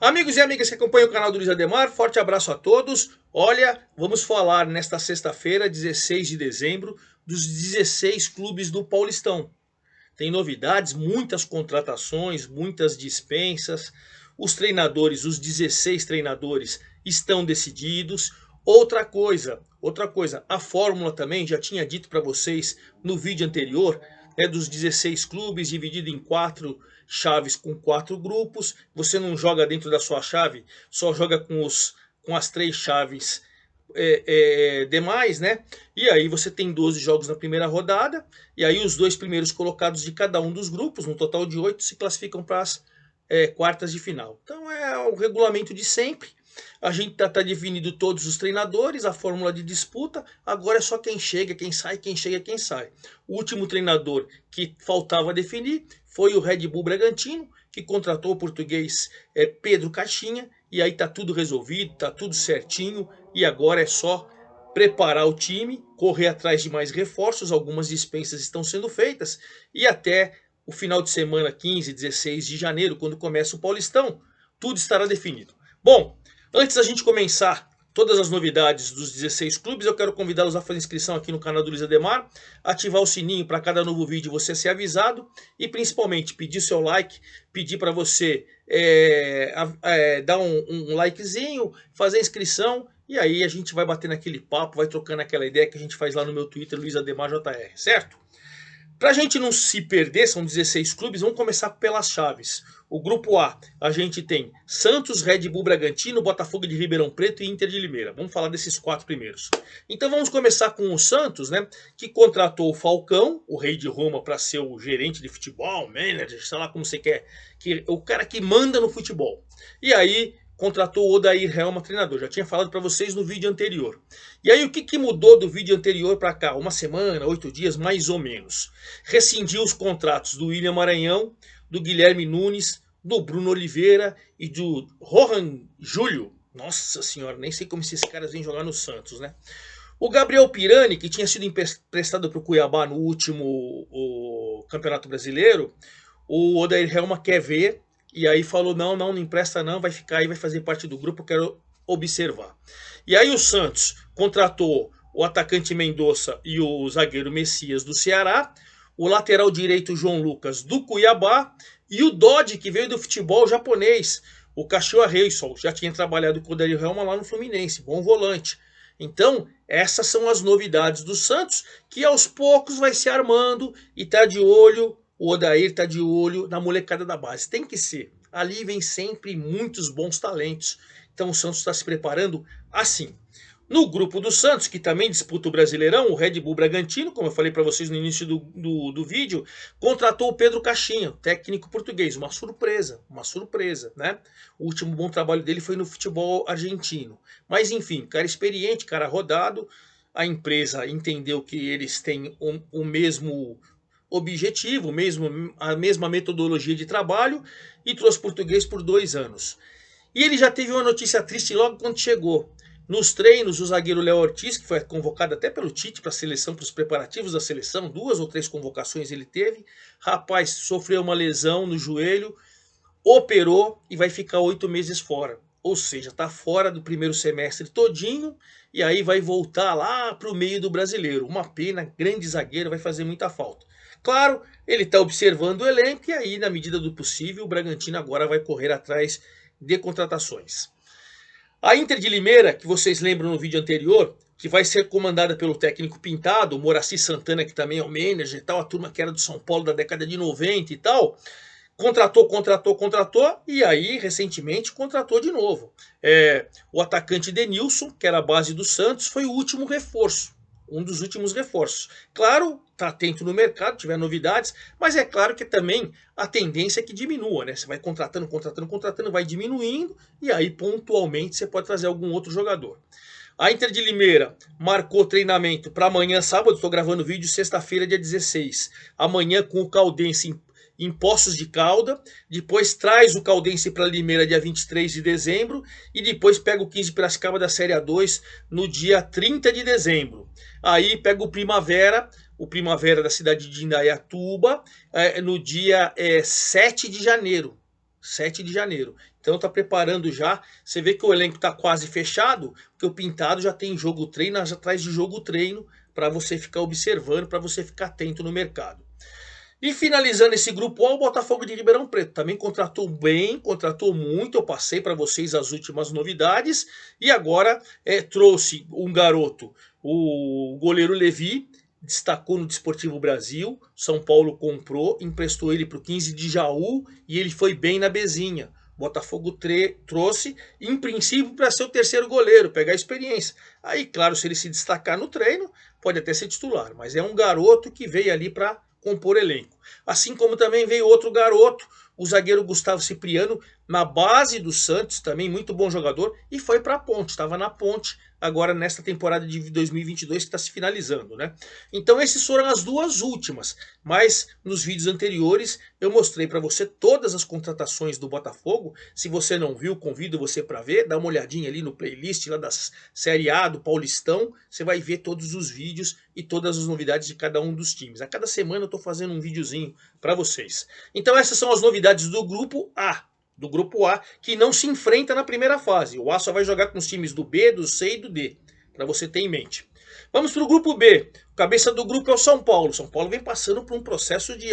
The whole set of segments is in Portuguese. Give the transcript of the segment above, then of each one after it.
Amigos e amigas que acompanham o canal do Luiz Ademar, forte abraço a todos. Olha, vamos falar nesta sexta-feira, 16 de dezembro, dos 16 clubes do Paulistão. Tem novidades, muitas contratações, muitas dispensas. Os treinadores, os 16 treinadores estão decididos. Outra coisa, a fórmula também, já tinha dito para vocês no vídeo anterior, dos 16 clubes dividido em 4 chaves com 4 grupos. Você não joga dentro da sua chave, só joga com as 3 chaves demais, né? E aí você tem 12 jogos na primeira rodada, e aí os 2 primeiros colocados de cada um dos grupos, no total de 8, se classificam para as quartas de final. Então é o regulamento de sempre. A gente tá definido todos os treinadores, a fórmula de disputa. Agora é só quem chega, quem sai, quem chega, quem sai. O último treinador que faltava definir foi o Red Bull Bragantino, que contratou o português Pedro Caixinha. E aí tá tudo resolvido, tá tudo certinho. E agora é só preparar o time, correr atrás de mais reforços. Algumas dispensas estão sendo feitas. E até o final de semana, 15, 16 de janeiro, quando começa o Paulistão, tudo estará definido. Bom, antes da gente começar todas as novidades dos 16 clubes, eu quero convidá-los a fazer inscrição aqui no canal do Luiz Ademar, ativar o sininho para cada novo vídeo você ser avisado e principalmente pedir seu like, pedir para você dar um likezinho, fazer a inscrição e aí a gente vai bater naquele papo, vai trocando aquela ideia que a gente faz lá no meu Twitter, Luiz Ademar JR, certo? Para a gente não se perder, são 16 clubes, vamos começar pelas chaves. O grupo A, a gente tem Santos, Red Bull Bragantino, Botafogo de Ribeirão Preto e Inter de Limeira. Vamos falar desses 4 primeiros. Então vamos começar com o Santos, né, que contratou o Falcão, o rei de Roma, para ser o gerente de futebol, manager, sei lá como você quer, o cara que manda no futebol. E aí contratou o Odair Helma, treinador. Já tinha falado para vocês no vídeo anterior. E aí o que mudou do vídeo anterior para cá? Uma semana, 8 dias, mais ou menos. Rescindiu os contratos do William Maranhão, do Guilherme Nunes, do Bruno Oliveira e do Rohan Júlio. Nossa senhora, nem sei como esses caras vêm jogar no Santos, né? O Gabriel Pirani, que tinha sido emprestado para o Cuiabá no último Campeonato Brasileiro, o Odair Helma quer ver. E aí falou, não empresta não, vai ficar aí, vai fazer parte do grupo, eu quero observar. E aí o Santos contratou o atacante Mendonça e o zagueiro Messias do Ceará, o lateral direito João Lucas do Cuiabá e o Dodge, que veio do futebol japonês, o Cachoeira Reysol, já tinha trabalhado com o Dario Helma lá no Fluminense, bom volante. Então, essas são as novidades do Santos, que aos poucos vai se armando e tá de olho. O Odair está de olho na molecada da base. Tem que ser. Ali vem sempre muitos bons talentos. Então o Santos está se preparando assim. No grupo do Santos, que também disputa o Brasileirão, o Red Bull Bragantino, como eu falei para vocês no início do vídeo, contratou o Pedro Caixinha, técnico português. Uma surpresa, né? O último bom trabalho dele foi no futebol argentino. Mas enfim, cara experiente, cara rodado. A empresa entendeu que eles têm o mesmo objetivo, a mesma metodologia de trabalho e trouxe português por 2 anos. E ele já teve uma notícia triste logo quando chegou. Nos treinos, o zagueiro Léo Ortiz, que foi convocado até pelo Tite para a seleção, para os preparativos da seleção, 2 ou 3 convocações ele teve. Rapaz, sofreu uma lesão no joelho, operou e vai ficar 8 meses fora. Ou seja, está fora do primeiro semestre todinho e aí vai voltar lá para o meio do brasileiro. Uma pena, grande zagueiro, vai fazer muita falta. Claro, ele está observando o elenco e aí, na medida do possível, o Bragantino agora vai correr atrás de contratações. A Inter de Limeira, que vocês lembram no vídeo anterior, que vai ser comandada pelo técnico Pintado, o Moraci Santana, que também é o manager e tal, a turma que era do São Paulo da década de 90 e tal, contratou, e aí, recentemente, contratou de novo. O atacante Denilson, que era a base do Santos, foi o último reforço. Um dos últimos reforços. Claro, está atento no mercado, tiver novidades, mas é claro que também a tendência é que diminua, né? Você vai contratando, vai diminuindo, e aí pontualmente você pode trazer algum outro jogador. A Inter de Limeira marcou treinamento para amanhã, sábado, estou gravando o vídeo, sexta-feira, dia 16. Amanhã com o Caldense em Poços de Calda, depois traz o Caldense para Limeira dia 23 de dezembro e depois pega o 15 Piracicaba da Série A2 no dia 30 de dezembro. Aí pega o Primavera da cidade de Indaiatuba no dia 7 de janeiro. 7 de janeiro. Então tá preparando já. Você vê que o elenco tá quase fechado, porque o Pintado já tem jogo treino atrás de jogo treino para você ficar observando, para você ficar atento no mercado. E finalizando esse grupo A, o Botafogo de Ribeirão Preto também contratou bem, contratou muito. Eu passei para vocês as últimas novidades e agora trouxe um garoto, o goleiro Levi, destacou no Desportivo Brasil. São Paulo comprou, emprestou ele para o 15 de Jaú e ele foi bem na Bezinha. Botafogo trouxe, em princípio, para ser o terceiro goleiro, pegar experiência. Aí, claro, se ele se destacar no treino, pode até ser titular, mas é um garoto que veio ali para compor elenco. Assim como também veio outro garoto, o zagueiro Gustavo Cipriano, na base do Santos, também muito bom jogador, e foi para a Ponte, estava na Ponte agora nesta temporada de 2022 que está se finalizando, né? Então esses foram as duas últimas, mas nos vídeos anteriores eu mostrei para você todas as contratações do Botafogo. Se você não viu, convido você para ver, dá uma olhadinha ali no playlist lá da Série A do Paulistão, você vai ver todos os vídeos e todas as novidades de cada um dos times. A cada semana eu estou fazendo um videozinho para vocês. Então essas são as novidades do grupo A. Que não se enfrenta na primeira fase. O A só vai jogar com os times do B, do C e do D, para você ter em mente. Vamos para o grupo B. O cabeça do grupo é o São Paulo. São Paulo vem passando por um processo de,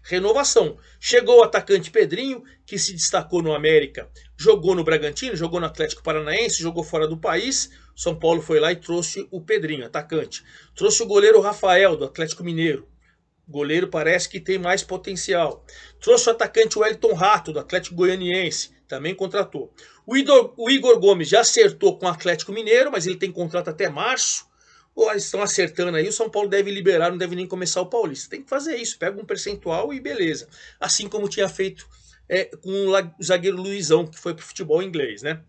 renovação. Chegou o atacante Pedrinho, que se destacou no América, jogou no Bragantino, jogou no Atlético Paranaense, jogou fora do país. São Paulo foi lá e trouxe o Pedrinho, atacante. Trouxe o goleiro Rafael, do Atlético Mineiro. O goleiro parece que tem mais potencial. Trouxe o atacante Wellington Rato, do Atlético Goianiense. Também contratou. O Igor Gomes já acertou com o Atlético Mineiro, mas ele tem contrato até março. Ou eles estão acertando aí, o São Paulo deve liberar, não deve nem começar o Paulista. Tem que fazer isso, pega um percentual e beleza. Assim como tinha feito com o zagueiro Luizão, que foi para o futebol inglês, né?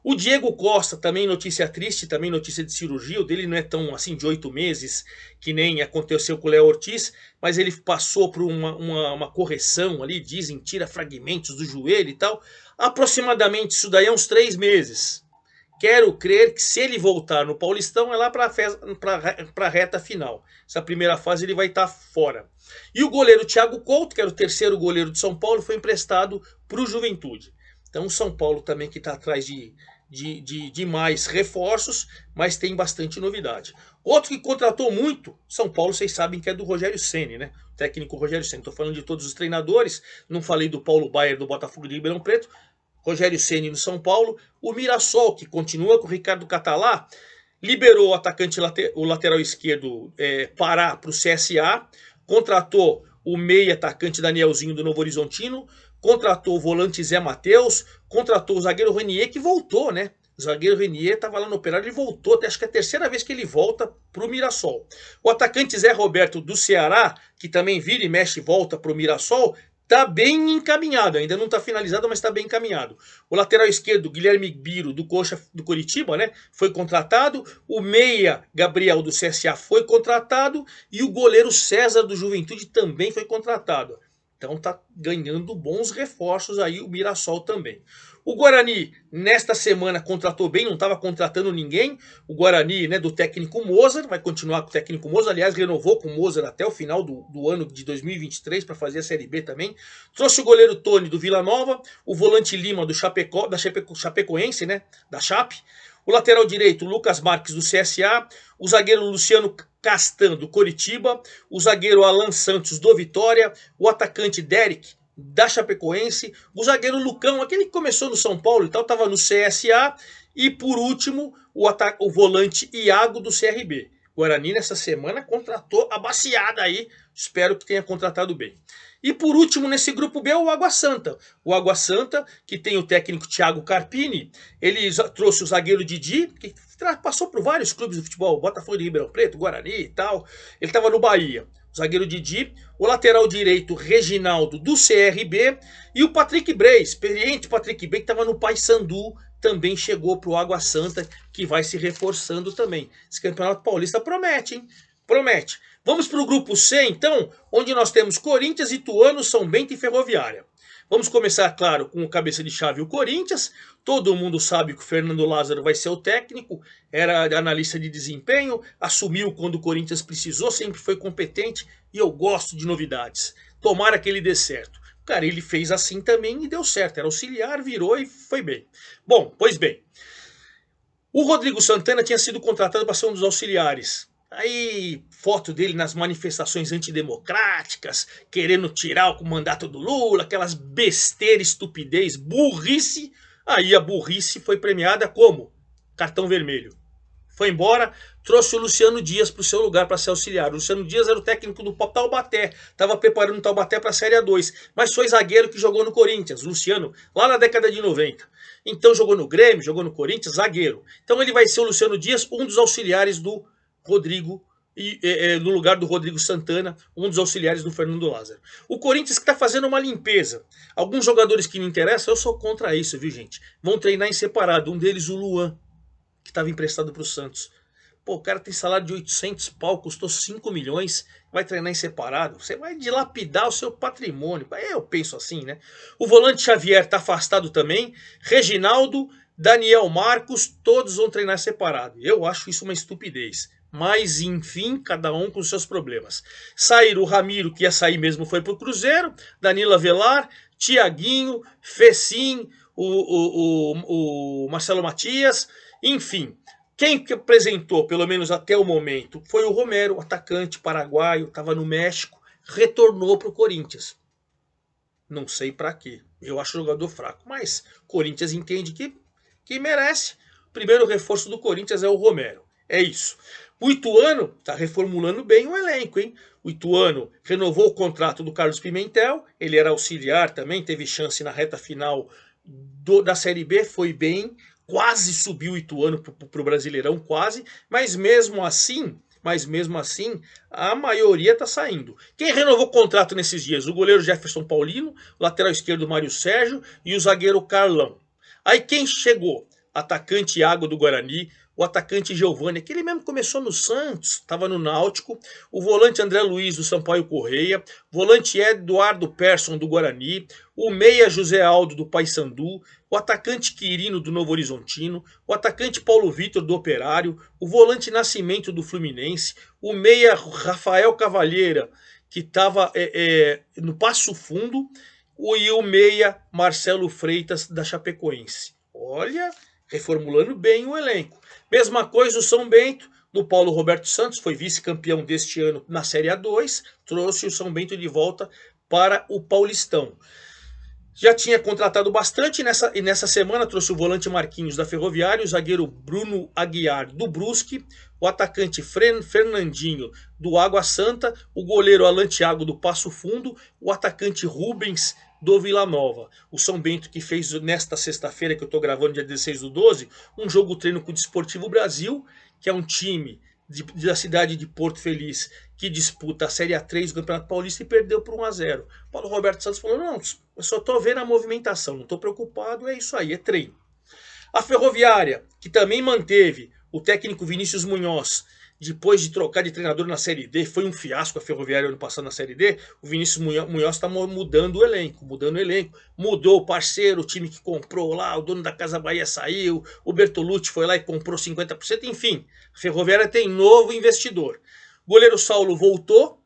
O Diego Costa, também notícia triste, também notícia de cirurgia. O dele não é tão assim de 8 meses, que nem aconteceu com o Léo Ortiz, mas ele passou por uma correção ali, dizem, tira fragmentos do joelho e tal. Aproximadamente isso daí é uns 3 meses. Quero crer que se ele voltar no Paulistão é lá para a reta final. Essa primeira fase ele vai estar fora. E o goleiro Thiago Couto, que era o terceiro goleiro de São Paulo, foi emprestado para o Juventude. Então o São Paulo também que está atrás de mais reforços, mas tem bastante novidade. Outro que contratou muito, São Paulo, vocês sabem que é do Rogério Ceni, né? O técnico Rogério Ceni. Estou falando de todos os treinadores, não falei do Paulo Baier do Botafogo de Ribeirão Preto. Rogério Ceni no São Paulo. O Mirassol, que continua com o Ricardo Catalá, liberou o atacante, o lateral esquerdo Pará para o CSA, contratou o meia atacante Danielzinho do Novo Horizontino, contratou o volante Zé Matheus, contratou o zagueiro Renier, que voltou, né? O zagueiro Renier estava lá no Operário, ele voltou, acho que é a terceira vez que ele volta para o Mirassol. O atacante Zé Roberto do Ceará, que também vira e mexe e volta para o Mirassol, está bem encaminhado, ainda não está finalizado, mas está bem encaminhado. O lateral esquerdo, Guilherme Biro, do Coxa do Coritiba, né, foi contratado. O meia, Gabriel, do CSA, foi contratado. E o goleiro César, do Juventude, também foi contratado. Então tá ganhando bons reforços aí o Mirassol também. O Guarani, nesta semana, contratou bem, não estava contratando ninguém. O Guarani, né, do técnico Mozart, vai continuar com o técnico Mozart. Aliás, renovou com o Mozart até o final do ano de 2023 para fazer a Série B também. Trouxe o goleiro Tony do Vila Nova, o volante Lima do Chapecoense, né, da Chape. O lateral direito, Lucas Marques do CSA. O zagueiro Luciano Castan do Coritiba. O zagueiro Alan Santos do Vitória. O atacante Derek da Chapecoense. O zagueiro Lucão, aquele que começou no São Paulo e tal, estava no CSA. E por último, o volante Iago do CRB. Guarani nessa semana contratou a baciada aí. Espero que tenha contratado bem. E por último, nesse grupo B, o Água Santa. O Água Santa, que tem o técnico Thiago Carpini. Ele trouxe o zagueiro Didi, que passou por vários clubes de futebol. Botafogo de Ribeirão Preto, Guarani e tal. Ele estava no Bahia. O zagueiro Didi. O lateral direito, Reginaldo, do CRB. E o Patrick Bray, experiente Patrick Bray, que estava no Paysandu, também chegou para o Água Santa, que vai se reforçando também. Esse Campeonato Paulista promete, hein? Promete. Vamos para o grupo C, então, onde nós temos Corinthians, Ituano, São Bento e Ferroviária. Vamos começar, claro, com o cabeça de chave, o Corinthians. Todo mundo sabe que o Fernando Lázaro vai ser o técnico, era analista de desempenho, assumiu quando o Corinthians precisou, sempre foi competente e eu gosto de novidades. Tomara que ele dê certo. Cara, ele fez assim também e deu certo. Era auxiliar, virou e foi bem. Bom, pois bem. O Rodrigo Santana tinha sido contratado para ser um dos auxiliares. Aí, foto dele nas manifestações antidemocráticas, querendo tirar o mandato do Lula, aquelas besteiras, estupidez, burrice. Aí a burrice foi premiada como? Cartão vermelho. Foi embora, trouxe o Luciano Dias para o seu lugar para ser auxiliar. O Luciano Dias era o técnico do Taubaté, estava preparando o Taubaté para a Série A2, mas foi zagueiro que jogou no Corinthians, Luciano, lá na década de 90. Então jogou no Grêmio, jogou no Corinthians, zagueiro. Então ele vai ser o Luciano Dias, um dos auxiliares do Rodrigo, no lugar do Rodrigo Santana, um dos auxiliares do Fernando Lázaro. O Corinthians que está fazendo uma limpeza. Alguns jogadores que me interessam, eu sou contra isso, viu gente? Vão treinar em separado, um deles o Luan, que estava emprestado para o Santos. Pô, o cara tem salário de 800 pau, custou 5 milhões, vai treinar em separado. Você vai dilapidar o seu patrimônio. Eu penso assim, né? O volante Xavier está afastado também. Reginaldo, Daniel Marcos, todos vão treinar separado. Eu acho isso uma estupidez. Mas, enfim, cada um com seus problemas. Saíram o Ramiro, que ia sair mesmo, foi pro Cruzeiro. Danilo Avelar, Tiaguinho, Fecim, o Marcelo Matias. Enfim, quem que apresentou, pelo menos até o momento, foi o Romero, atacante paraguaio, estava no México, retornou para o Corinthians. Não sei para quê. Eu acho o jogador fraco, mas o Corinthians entende que merece. O primeiro reforço do Corinthians é o Romero. É isso. O Ituano está reformulando bem o elenco, hein? O Ituano renovou o contrato do Carlos Pimentel, ele era auxiliar também, teve chance na reta final da Série B, foi bem. Quase subiu o Ituano para o Brasileirão, quase, mas mesmo assim, a maioria está saindo. Quem renovou o contrato nesses dias? O goleiro Jefferson Paulino, o lateral esquerdo Mário Sérgio e o zagueiro Carlão. Aí quem chegou? Atacante Iago do Guarani, o atacante Giovani, que ele mesmo começou no Santos, estava no Náutico, o volante André Luiz do Sampaio Correia, volante Eduardo Persson do Guarani, o meia José Aldo do Paysandu, o atacante Quirino do Novo Horizontino, o atacante Paulo Vitor do Operário, o volante Nascimento do Fluminense, o meia Rafael Cavalheira, que estava no Passo Fundo, e o meia Marcelo Freitas da Chapecoense. Olha, reformulando bem o elenco. Mesma coisa o São Bento, do Paulo Roberto Santos, foi vice-campeão deste ano na Série A2, trouxe o São Bento de volta para o Paulistão. Já tinha contratado bastante e nessa semana trouxe o volante Marquinhos da Ferroviária, o zagueiro Bruno Aguiar do Brusque, o atacante Fernandinho do Água Santa, o goleiro Alan Thiago do Passo Fundo, o atacante Rubens do Vila Nova. O São Bento que fez nesta sexta-feira, que eu estou gravando dia 16/12, um jogo treino com o Desportivo Brasil, que é um time da cidade de Porto Feliz, que disputa a Série A3 do Campeonato Paulista e perdeu por 1-0. Paulo Roberto Santos falou, não, eu só estou vendo a movimentação, não estou preocupado, é isso aí, é treino. A Ferroviária, que também manteve o técnico Vinícius Munhoz, depois de trocar de treinador na Série D, foi um fiasco a Ferroviária ano passado na Série D, o Vinícius Munhoz está mudando o elenco, mudou o parceiro, o time que comprou lá, o dono da Casa Bahia saiu, o Bertolucci foi lá e comprou 50%, enfim, a Ferroviária tem novo investidor. O goleiro Saulo voltou,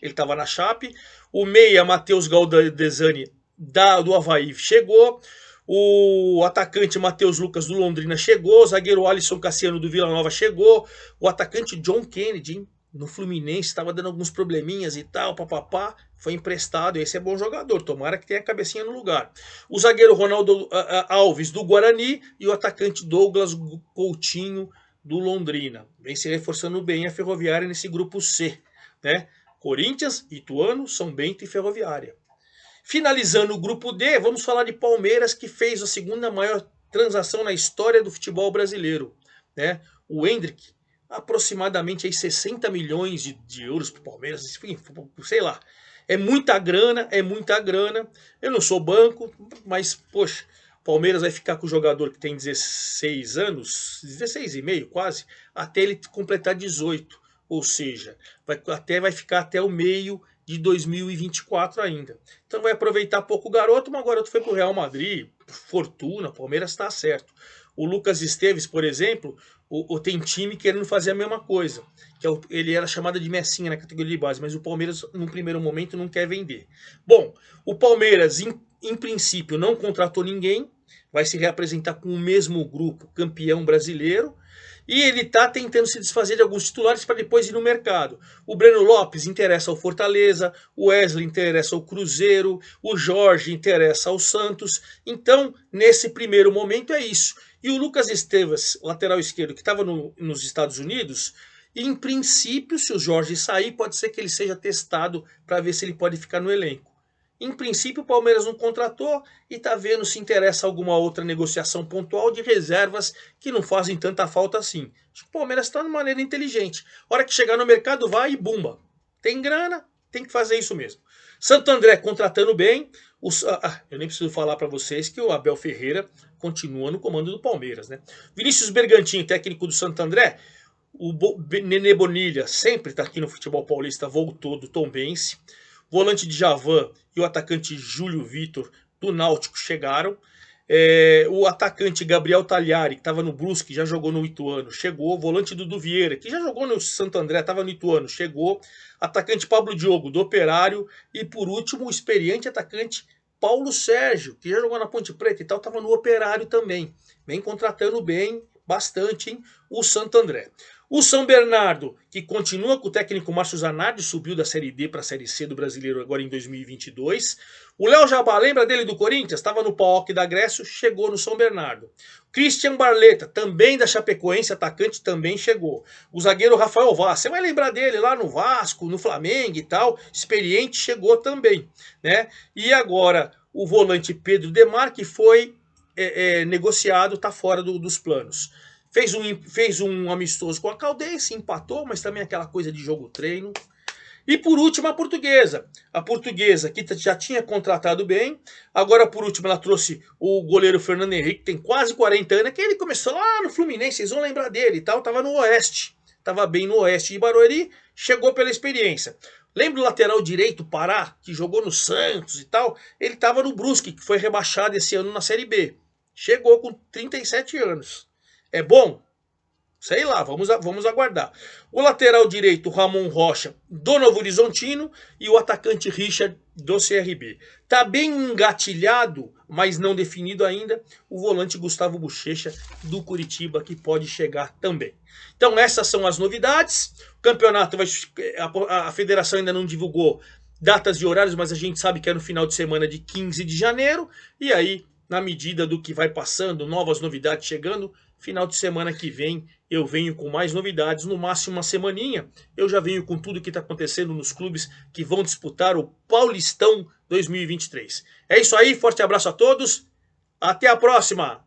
ele estava na Chape, o meia Matheus Galdesani do Avaí chegou, o atacante Matheus Lucas do Londrina chegou, o zagueiro Alisson Cassiano do Vila Nova chegou, o atacante John Kennedy no Fluminense estava dando alguns probleminhas e tal, papapá, foi emprestado, esse é bom jogador, tomara que tenha a cabecinha no lugar. O zagueiro Ronaldo Alves do Guarani e o atacante Douglas Coutinho do Londrina. Vem se reforçando bem a Ferroviária nesse grupo C, né? Corinthians, Ituano, São Bento e Ferroviária. Finalizando o grupo D, vamos falar de Palmeiras, que fez a segunda maior transação na história do futebol brasileiro, né? O Endrick, aproximadamente aí 60 milhões de euros para o Palmeiras, enfim, sei lá. É muita grana, é muita grana. Eu não sou banco, mas, poxa, o Palmeiras vai ficar com o jogador que tem 16 anos, 16 e meio quase, até ele completar 18. Ou seja, vai ficar até o meio de 2024 ainda. Então vai aproveitar pouco o garoto, mas o garoto foi para o Real Madrid, fortuna, o Palmeiras está certo. O Lucas Esteves, por exemplo, ou tem time querendo fazer a mesma coisa. Ele era chamado de Messinha na categoria de base, mas o Palmeiras, num primeiro momento, não quer vender. Bom, o Palmeiras, em princípio, não contratou ninguém, vai se reapresentar com o mesmo grupo, campeão brasileiro, e ele está tentando se desfazer de alguns titulares para depois ir no mercado. O Breno Lopes interessa ao Fortaleza, o Wesley interessa ao Cruzeiro, o Jorge interessa ao Santos. Então, nesse primeiro momento é isso. E o Lucas Esteves, lateral esquerdo, que estava nos Estados Unidos, em princípio, se o Jorge sair, pode ser que ele seja testado para ver se ele pode ficar no elenco. Em princípio, o Palmeiras não contratou e está vendo se interessa alguma outra negociação pontual de reservas que não fazem tanta falta assim. Acho que o Palmeiras está de maneira inteligente. A hora que chegar no mercado, vai e bumba. Tem grana, tem que fazer isso mesmo. Santo André contratando bem. Eu nem preciso falar para vocês que o Abel Ferreira continua no comando do Palmeiras, né? Vinícius Bergantin, técnico do Santo André. O Nenê Bonilha sempre está aqui no futebol paulista, voltou do Tombense. Volante de Javan e o atacante Júlio Vitor do Náutico chegaram. O atacante Gabriel Tagliari, que estava no Brusque, já jogou no Ituano, chegou. Volante Dudu Vieira, que já jogou no Santo André, estava no Ituano, chegou. Atacante Pablo Diogo, do Operário. E por último, o experiente atacante Paulo Sérgio, que já jogou na Ponte Preta e tal, estava no Operário também. Vem contratando bem, bastante, hein, o Santo André. O São Bernardo, que continua com o técnico Márcio Zanardi, subiu da Série D para a Série C do Brasileiro agora em 2022. O Léo Jabá, lembra dele do Corinthians? Estava no PAOK da Grécia, chegou no São Bernardo. Christian Barleta, também da Chapecoense, atacante, também chegou. O zagueiro Rafael Vaz, você vai lembrar dele lá no Vasco, no Flamengo e tal, experiente, chegou também, né? E agora o volante Pedro Demar, que foi negociado, está fora dos planos. Fez um amistoso com a Caldense, empatou, mas também aquela coisa de jogo-treino. E por último a Portuguesa. A Portuguesa que já tinha contratado bem. Agora por último ela trouxe o goleiro Fernando Henrique, que tem quase 40 anos. Que ele começou lá no Fluminense, vocês vão lembrar dele e tal. Estava no Oeste. Estava bem no Oeste de Barueri. Chegou pela experiência. Lembra o lateral direito Pará, que jogou no Santos e tal? Ele estava no Brusque, que foi rebaixado esse ano na Série B. Chegou com 37 anos. É bom? Sei lá, vamos aguardar. O lateral direito, Ramon Rocha, do Novo Horizontino, e o atacante Richard, do CRB. Tá bem engatilhado, mas não definido ainda, o volante Gustavo Bochecha, do Curitiba, que pode chegar também. Então essas são as novidades. O campeonato, a federação ainda não divulgou datas e horários, mas a gente sabe que é no final de semana de 15 de janeiro. E aí, na medida do que vai passando, novas novidades chegando, final de semana que vem eu venho com mais novidades, no máximo uma semaninha. Eu já venho com tudo que está acontecendo nos clubes que vão disputar o Paulistão 2023. É isso aí, forte abraço a todos, até a próxima!